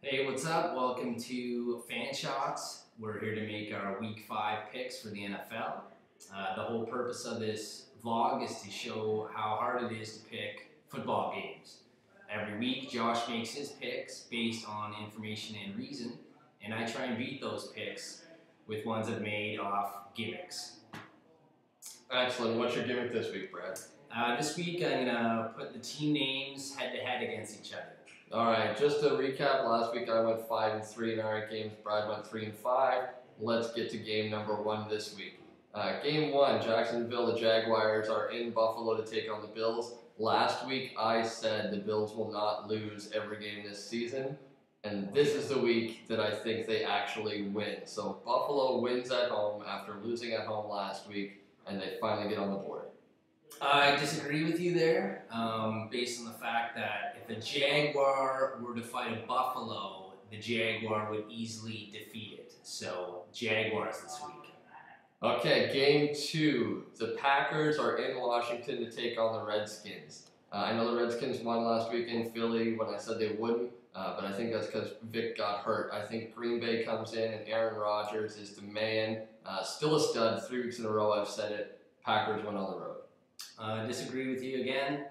Hey, what's up? Welcome to Fanshots. We're here to make our Week 5 picks for the NFL. The whole purpose of this vlog is to show how hard it is to pick football games. Every week, Josh makes his picks based on information and reason, and I try and beat those picks with ones I've made off gimmicks. Excellent. What's your gimmick this week, Brad? This week, I'm going to put the team names head-to-head against each other. All right, just to recap, last week I went 5-3 in our games. Brad went 3-5. Let's get to game number 1 this week. Game 1, Jacksonville, the Jaguars are in Buffalo to take on the Bills. Last week I said the Bills will not lose every game this season, and this is the week that I think they actually win. So Buffalo wins at home after losing at home last week, and they finally get on the board. I disagree with you there, based on the fact that if a Jaguar were to fight a Buffalo, the Jaguar would easily defeat it. So, Jaguars this week. Okay, game 2. The Packers are in Washington to take on the Redskins. I know the Redskins won last week in Philly when I said they wouldn't, but I think that's because Vic got hurt. I think Green Bay comes in and Aaron Rodgers is the man. Still a stud. 3 weeks in a row I've said it. Packers win on the road. Disagree with you again,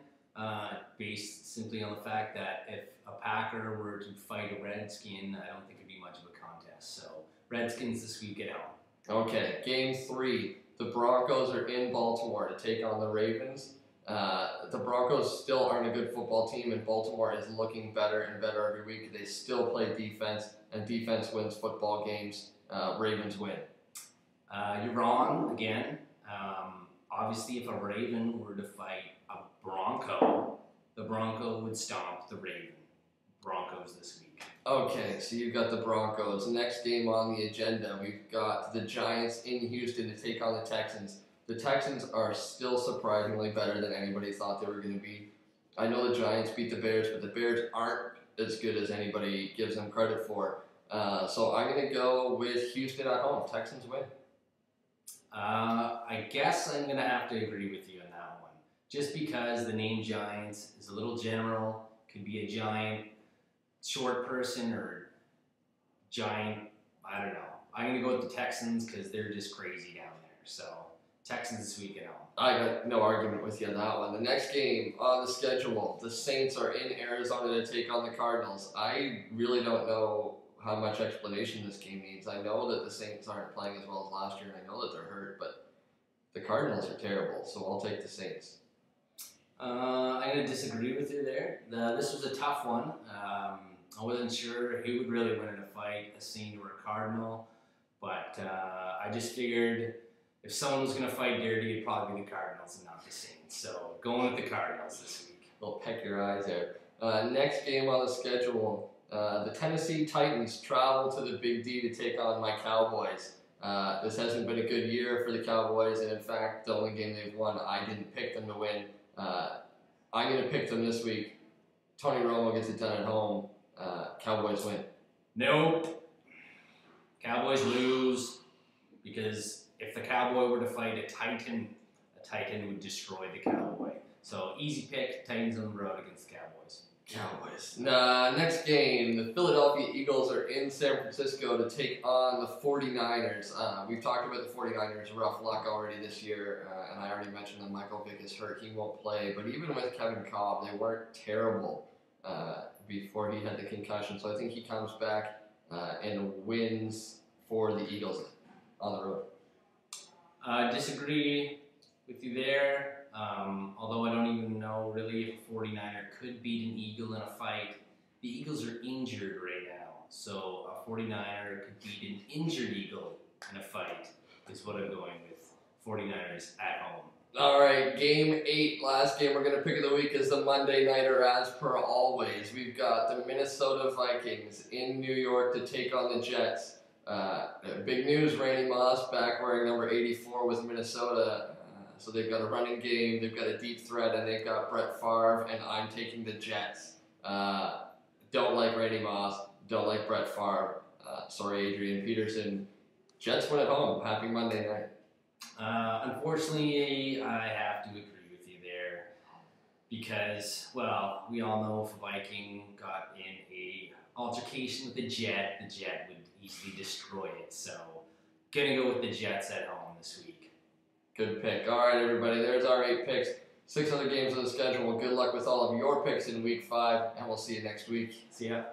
based simply on the fact that if a Packer were to fight a Redskin, I don't think it'd be much of a contest. So, Redskins this week at home. Okay, game 3. The Broncos are in Baltimore to take on the Ravens. The Broncos still aren't a good football team, and Baltimore is looking better and better every week. They still play defense, and defense wins football games. Ravens win. You're wrong again. Obviously, if a Raven were to fight a Bronco, the Bronco would stomp the Raven. Broncos this week. Okay, so you've got the Broncos. Next game on the agenda, we've got the Giants in Houston to take on the Texans. The Texans are still surprisingly better than anybody thought they were going to be. I know the Giants beat the Bears, but the Bears aren't as good as anybody gives them credit for. So I'm going to go with Houston at home. Texans win. I guess I'm going to have to agree with you on that one. Just because the name Giants is a little general, could be a giant short person or giant, I don't know. I'm going to go with the Texans because they're just crazy down there. So, Texans this week at home. I got no argument with you on that one. The next game on the schedule, the Saints are in Arizona to take on the Cardinals. I really don't know how much explanation this game needs. I know that the Saints aren't playing as well as last year, and I know that they're hurt, but the Cardinals are terrible, so I'll take the Saints. I'm going to disagree with you there. This was a tough one. I wasn't sure who would really win in a fight, a Saint or a Cardinal, but I just figured if someone was going to fight dirty, it'd probably be the Cardinals and not the Saints. So, going with the Cardinals this week. They'll peck your eyes out. Next game on the schedule, the Tennessee Titans travel to the Big D to take on my Cowboys. This hasn't been a good year for the Cowboys, and in fact, the only game they've won, I didn't pick them to win. I'm going to pick them this week. Tony Romo gets it done at home. Cowboys win. Nope. Cowboys lose because if the Cowboy were to fight a Titan would destroy the Cowboy. So, easy pick, Titans on the road against the Cowboys. Cowboys. Next game, the Philadelphia Eagles are in San Francisco to take on the 49ers. We've talked about the 49ers' rough luck already this year, and I already mentioned that Michael Vick is hurt. He won't play, but even with Kevin Cobb, they weren't terrible before he had the concussion. So I think he comes back and wins for the Eagles on the road. Disagree with you there. Although I don't even know really if a 49er could beat an Eagle in a fight. The Eagles are injured right now, so a 49er could beat an injured Eagle in a fight is what I'm going with. 49ers at home. All right, game 8, last game we're going to pick of the week is the Monday Nighter as per always. We've got the Minnesota Vikings in New York to take on the Jets. Big news, Randy Moss back wearing number 84 with Minnesota. So they've got a running game, they've got a deep threat, and they've got Brett Favre, and I'm taking the Jets. Don't like Randy Moss, don't like Brett Favre. Sorry, Adrian Peterson. Jets win at home. Happy Monday night. Unfortunately, I have to agree with you there because, well, we all know if a Viking got in a altercation with the Jet would easily destroy it. So, gonna go with the Jets at home this week. Good pick. All right, everybody. There's our 8 picks. 6 other games on the schedule. Good luck with all of your picks in week 5, and we'll see you next week. See ya.